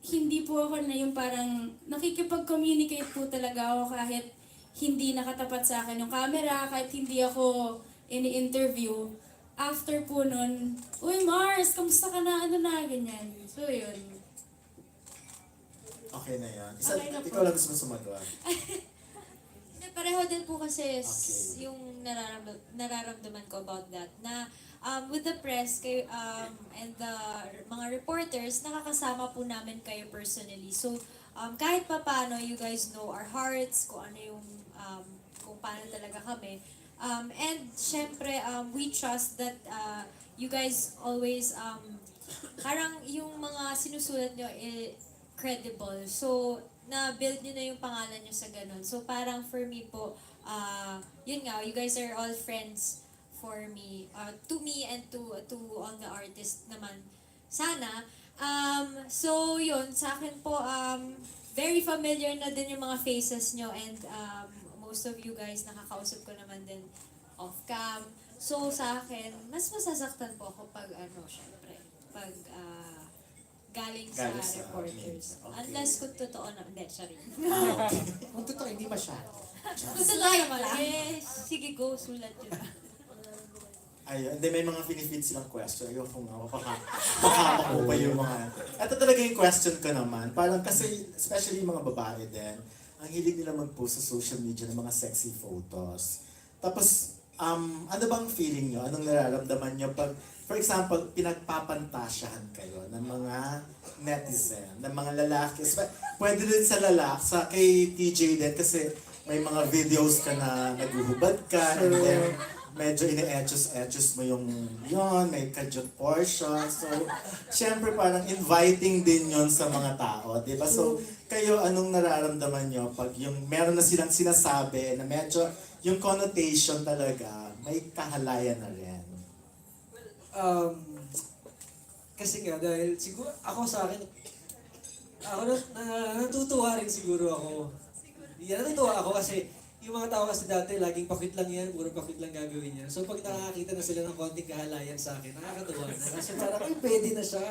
hindi po ako na yung parang nakikipag-communicate po talaga ako kahit hindi nakatapat sa akin yung camera, kahit hindi ako ini-interview. After po nun, uy Mars, kamusta ka na? Ano na? Ganyan. So yun. Okay na yan. Okay na po. Ikaw lang gusto mo sumagot. Hindi, pareho din po kasi Okay. yung nararamdaman ko about that na with the press and the mga reporters, nakakasama po namin kayo personally. So, kahit pa paano, you guys know our hearts, kung ano yung, kung paano talaga kami. And syempre, we trust that you guys always, parang yung mga sinusulat nyo, credible. So, na-build nyo na yung pangalan nyo sa ganun. So, parang for me po, yun nga, you guys are all friends for me, to me and to all the artists naman. Sana. So, yun, sa akin po, very familiar na din yung mga faces nyo and most of you guys nakakausap ko naman din off-cam. So, sa akin, mas masasaktan po ako pag, syempre, pag galing sa Galing sa reporters. media. Okay. Unless kung totoo na, hindi, sorry. Kung totoo, hindi masyado. Kung totoo naman, sige go, sulat yun. Ayun, hindi may mga pinifeed silang question. Ayun kung baka pa yung mga... Ito talaga yung question ko naman. Parang kasi, especially yung mga babae din, ang hilig nila mag-post sa social media ng mga sexy photos. Tapos, ano bang feeling nyo? Anong nararamdaman nyo pag, for example, pinagpapantasyahan kayo ng mga netizen, ng mga lalaki. Pwede din sa lalaki, sa kay TJ din kasi may mga videos ka na naguhubad ka, and then medyo ine-etchos mo yung may kadyot portion. So, syempre parang inviting din yon sa mga tao, di ba? So, kayo, anong nararamdaman nyo pag yung meron na silang sinasabi na medyo yung connotation talaga, may kahalayan na rin? Kasi nga, dahil siguro, ako sa akin, ako natutuwa rin siguro ako. Natutuwa ako kasi yung mga tao kasi dati, laging pakit lang yan, puro pakit lang gagawin yan. So pag nakakita na sila ng konting kahalayan sa akin, nakakatuwa na. Kasi parang, ay, pwede na siya.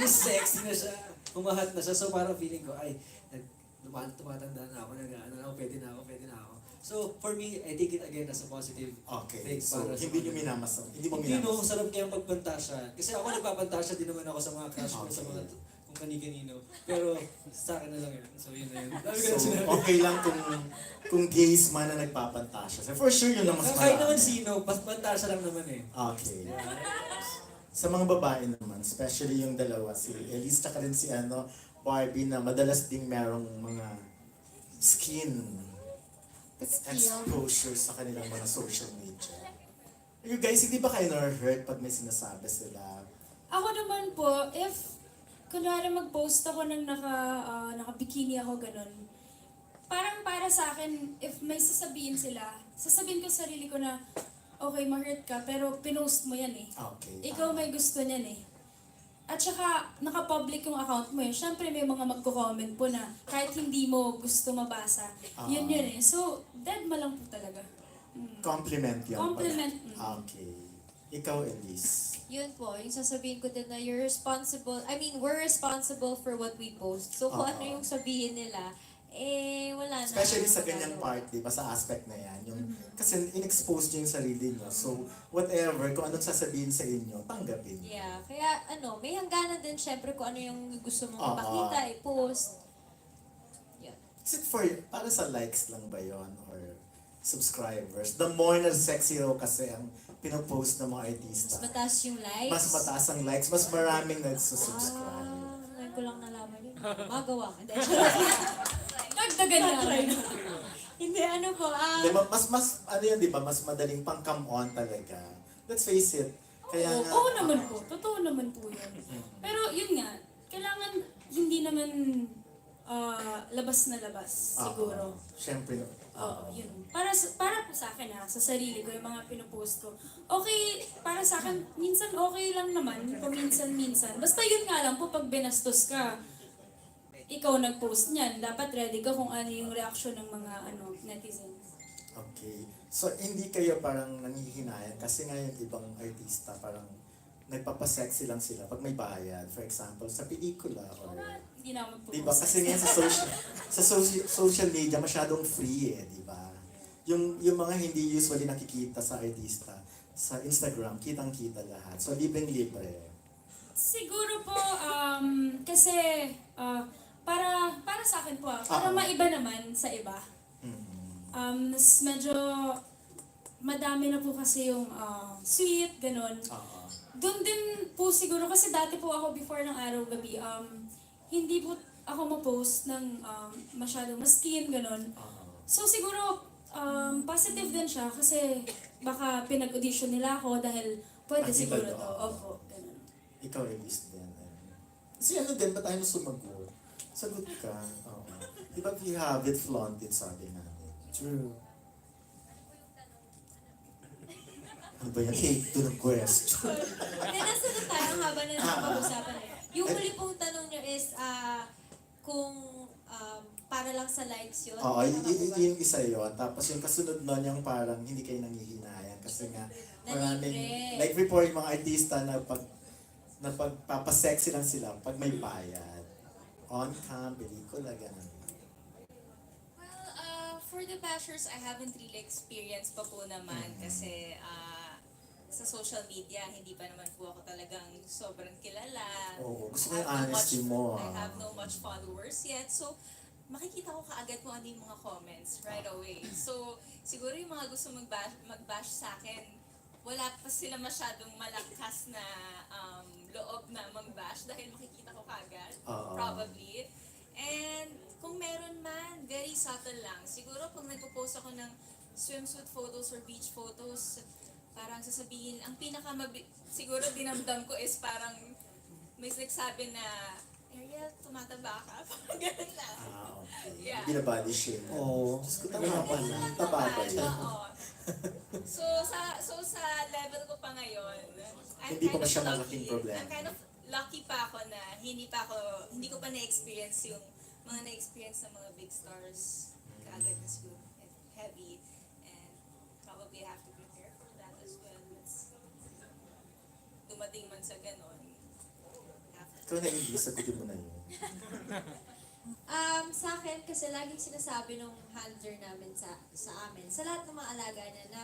Sexy na siya. Umahat na siya. So parang feeling ko, ay, tumatanda na ako, pwede na ako. So for me, I take it again as a positive Okay, thing. so para sa hindi mga- nyo minamasa. Hindi mo Hindi no, minamasa. sarap kayang magpantasya. Kasi ako nagpapantasya din naman ako sa mga crush ko, sa mga kung kani-kanino. Pero sa akin na lang yan. So yun na yun. Dami ko So, na sinabi. okay lang kung gays man na nagpapantasya. So, for sure yun ang mas Kahit marami. naman sino, pantasya lang naman eh. Okay. Sa mga babae naman, especially yung dalawa, si Elise tsaka rin si Barbie na madalas ding merong mga skin exposure sa kanilang mga social media. You guys, hindi ba kayo na-hurt pag may sinasabi sila? Ako naman po, if kunwari mag-post ako ng naka-bikini ako, ganun, parang para sa akin, if may sasabihin ko sa sarili ko na, okay, ma-hurt ka, pero pinost mo yan eh. Okay. Ikaw may gusto niyan eh. At saka, naka-public yung account mo eh. Siyempre, may mga magko-comment po na kahit hindi mo gusto mabasa, yun eh. So, dead ma lang po talaga. Compliment yun. Compliment. Okay. Ikaw, Elise. Yun po, yung sasabihin ko din na we're responsible for what we post. So kung ano yung sabihin nila, wala na. Especially sa ganyang part, di ba, sa aspect na yan. Yung, kasi in-expose nyo yung sarili nyo. So, whatever, kung anong sasabihin sa inyo, tanggapin. Yeah, kaya may hangganan din syempre kung ano yung gusto mong ipakita, i-post. Yeah. Is it para sa likes lang ba yon or subscribers? The more na sexy raw kasi ang pinopost ng mga artista. Mas mataas yung likes. Mas mataas ang likes, mas maraming nagsusubscribe. Ngayon ko lang nalaman yun. Magawa ka. Hindi, Dagdagan na. Hindi, ano po. Di ba, mas, ano yan, di ba, mas madaling pang come on talaga. Let's face it. Kaya nga, Oo naman po. Totoo naman po yun. Pero yun nga, kailangan hindi naman labas na labas, siguro. Siyempre. Oo, yun. Para po sa akin sa sarili ko, yung mga pinupost ko. Okay, para sa akin, minsan okay lang naman, paminsan-minsan. Basta yun nga lang po, pag binastos ka, ikaw nag-post niyan, dapat ready ka kung ano yung reaction ng mga netizens. Okay. So, hindi kayo parang nanghihinayan kasi nga yung ibang artista parang nagpapasexy lang sila pag may bayad. For example, sa pelikula or... Hindi na mag-post. Diba? Kasi ngayon sa social media masyadong free eh, di ba? Yung mga hindi usually nakikita sa artista, sa Instagram, kitang-kita lahat. So, libreng-libre. Siguro po, kasi para sa akin po, para maiba naman sa iba. Medyo madami na po kasi yung sweet, ganun. Doon din po siguro, kasi dati po ako before ng araw-gabi, hindi po ako ma-post ng masyadong maskin, ganun. So siguro, positive din siya kasi baka pinag-audition nila ako dahil pwede Nakita siguro nyo, to. Opo, ganun. Ikaw, Elise din. Kasi ano din, ba't tayo sumagot? Sagot ka. Oo. Di ba we have it flaunted, sabi namin. True. Ano ba yan? Hate to the question. Hindi, nasa na tayo ang haba na napag-usapan eh. Yung huli pong tanong nyo is, kung para lang sa likes yun. Oo, yung isa yun. Tapos yung kasunod nun, yung parang hindi kayo nangihinayan. Kasi nga, maraming, like before, yung mga artista na pagpapasexy lang sila pag may bayad. On cam, pelikula, gano'n. Well, for the bashers, I haven't really experienced pa po naman kasi sa social media, hindi pa naman po ako talagang sobrang kilala. Oo, gusto ko yung honesty mo. I have no much followers yet. So, makikita ko kaagad kung ano yung mga comments right away. So, siguro yung mga gusto mag-bash sa akin, wala pa sila masyadong malakas na loob na mag-bash dahil makikita ko kaagad, probably. And kung meron man, very subtle lang. Siguro pag nagpo-post ako ng swimsuit photos or beach photos, parang sasabihin, ang siguro dinamdam ko is parang may nagsabi na, Ariel, tumataba ka. Parang ganun lang. Okay. Yeah. Hindi na body shame. Oo. Diyos ko, tama pa na. Taba pa yun. Oo. So sa level ko pa ngayon, I'm Hindi pa kind of siya lucky. malaking problema. I'm kind of lucky pa ako na hindi ko pa na-experience yung mga na-experience ng mga big stars kaagad na siguro. heavy. And probably have to prepare for that as well. It's dumating man sa ganon. Have to. Ikaw na hindi, sagutin mo na yun. Sa akin, kasi laging sinasabi nung handler namin sa amin, sa lahat ng mga alaga niya na,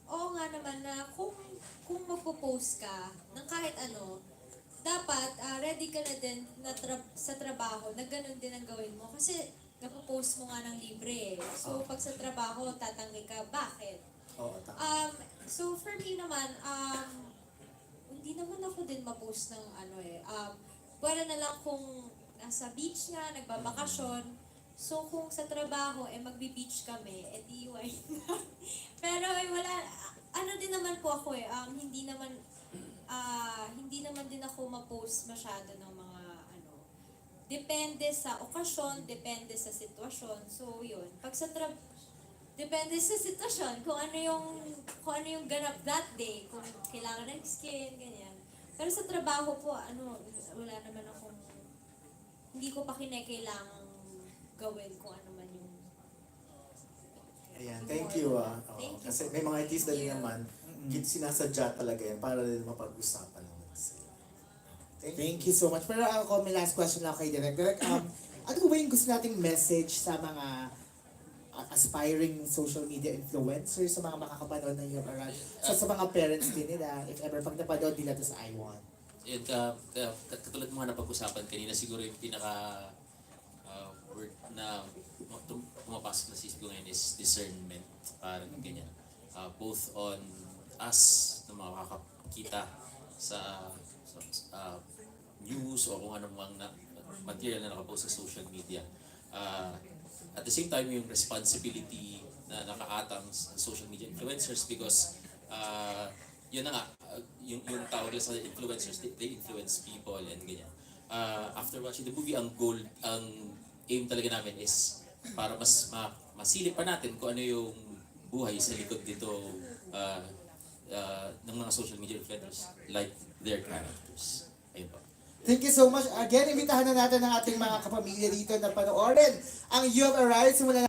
oo nga naman na kung magpo-post ka ng kahit ano, dapat ready ka na din na sa trabaho na ganun din ang gawin mo. Kasi napopost mo nga ng libre eh. So pag sa trabaho, tatanggi ka, bakit? Oo, tama. So for me naman, hindi naman ako din ma-post ng ano eh. Pwede na lang kung nasa beach nga, nagbabakasyon. So kung sa trabaho, magbi-beach kami, di why not? Pero wala, ano din naman po ako eh, hindi naman din ako ma-post masyado ng mga ano. Depende sa okasyon, depende sa sitwasyon. So yun, pag sa depende sa sitwasyon, kung ano yung ganap that day, kung kailangan ng skin, ganyan. Pero sa trabaho po, wala naman akong, hindi ko pa kinakailangang gawin kung ano man yung... Ayan, thank you. Thank you. Kasi may mga artista din Yeah. naman, sinasadya talaga yan para din mapag-usapan naman sila. Thank you so much. Pero ako, may last question lang kay Direk. Direk, ano ba yung gusto nating message sa mga aspiring social media influencers, sa mga makakapanood ng You Have Arrived, sa mga parents din nila, if ever pag napanood nila to sa I1? Yun, katulad mo nga napag-usapan kanina, siguro yung pinaka word na pumapasok na sa isip ko ngayon is discernment. Parang ganyan. Both on us na makakakita sa news o kung anong mga material na nakapost sa social media. At the same time, yung responsibility na nakaatang sa social media influencers because yun na nga, yung tawag nila sa influencers, they influence people and ganyan. After watching the movie, ang aim talaga namin is para mas masilip pa natin kung ano yung buhay sa likod dito ng mga social media influencers like their characters. Ayun po. Thank you so much. Again, imbitahan na natin ang ating mga kapamilya dito na panoorin ang You Have Arrived. Simulan